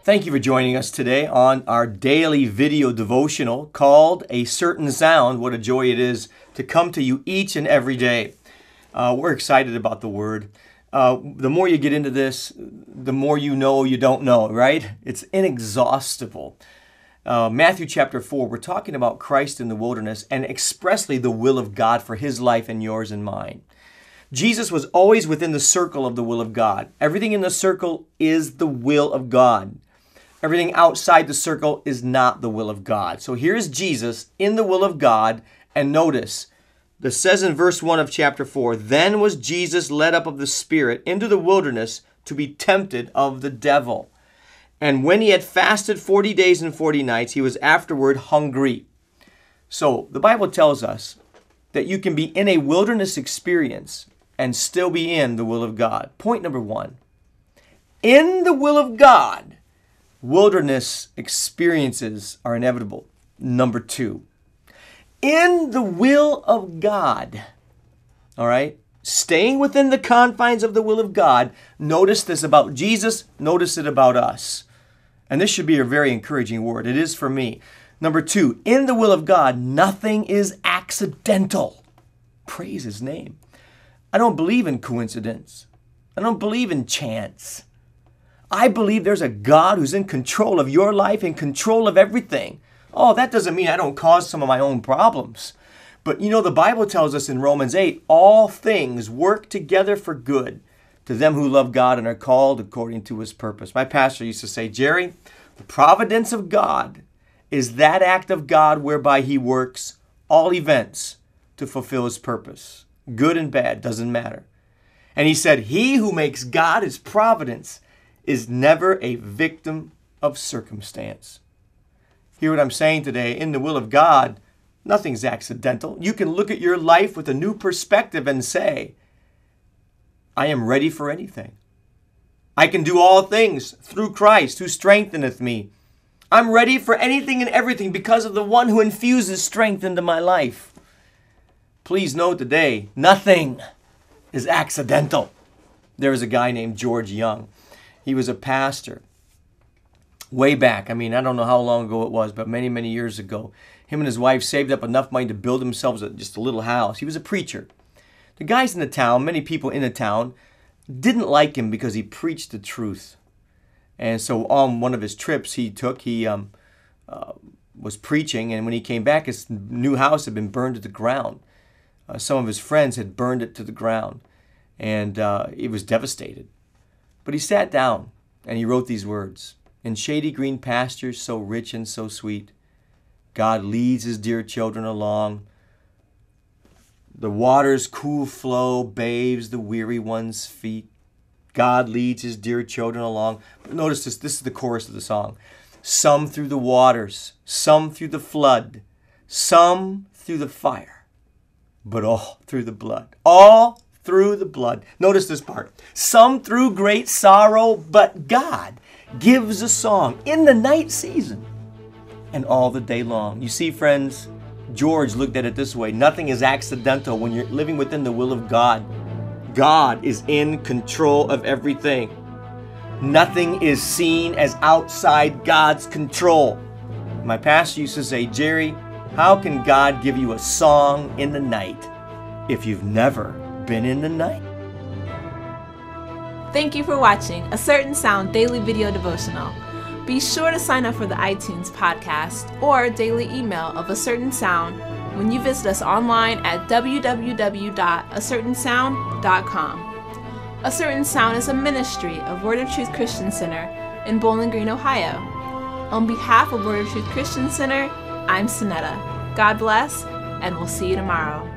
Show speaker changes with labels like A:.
A: Thank you for joining us today on our daily video devotional called A Certain Sound. What a joy it is to come to you each and every day. We're excited about the Word. The more you get into this, the more you know you don't know, right? It's inexhaustible. Matthew chapter 4, we're talking about Christ in the wilderness and expressly the will of God for His life and yours and mine. Jesus was always within the circle of the will of God. Everything in the circle is the will of God. Everything outside the circle is not the will of God. So here's Jesus in the will of God. And notice, it says in verse 1 of chapter 4, "Then was Jesus led up of the Spirit into the wilderness to be tempted of the devil. And when he had fasted 40 days and 40 nights, he was afterward hungry." So the Bible tells us that you can be in a wilderness experience and still be in the will of God. Point number one, in the will of God, wilderness experiences are inevitable. Number two, in the will of God, all right, staying within the confines of the will of God, notice this about Jesus, notice it about us. And this should be a very encouraging word. It is for me. Number two, in the will of God, nothing is accidental. Praise His name. I don't believe in coincidence. I don't believe in chance. I believe there's a God who's in control of your life, in control of everything. Oh, that doesn't mean I don't cause some of my own problems. But you know, the Bible tells us in Romans 8, all things work together for good to them who love God and are called according to His purpose. My pastor used to say, Jerry, the providence of God is that act of God whereby He works all events to fulfill His purpose. Good and bad, doesn't matter. And he said, he who makes God His providence is never a victim of circumstance. Hear what I'm saying today? In the will of God, nothing's accidental. You can look at your life with a new perspective and say, I am ready for anything. I can do all things through Christ who strengtheneth me. I'm ready for anything and everything because of the one who infuses strength into my life. Please know today, nothing is accidental. There was a guy named George Young. He was a pastor way back. I don't know how long ago it was, but many, many years ago. Him and his wife saved up enough money to build themselves just a little house. He was a preacher. The guys in the town, many people in the town, didn't like him because he preached the truth. And so on one of his trips he took, he was preaching, and when he came back, his new house had been burned to the ground. Some of his friends had burned it to the ground, and he was devastated. But he sat down and he wrote these words. In shady green pastures so rich and so sweet, God leads His dear children along. The water's cool flow bathes the weary one's feet. God leads His dear children along. But notice this is the chorus of the song. Some through the waters, some through the flood, some through the fire, but all through the blood. All through the blood. Notice this part. Some through great sorrow, but God gives a song in the night season and all the day long. You see, friends, George looked at it this way. Nothing is accidental when you're living within the will of God. God is in control of everything. Nothing is seen as outside God's control. My pastor used to say, Jerry, how can God give you a song in the night if you've never been in the night?
B: Thank you for watching A Certain Sound Daily Video Devotional. Be sure to sign up for the iTunes podcast or daily email of A Certain Sound when you visit us online at www.acertainsound.com. A Certain Sound is a ministry of Word of Truth Christian Center in Bowling Green, Ohio. On behalf of Word of Truth Christian Center, I'm Sonetta. God bless, and we'll see you tomorrow.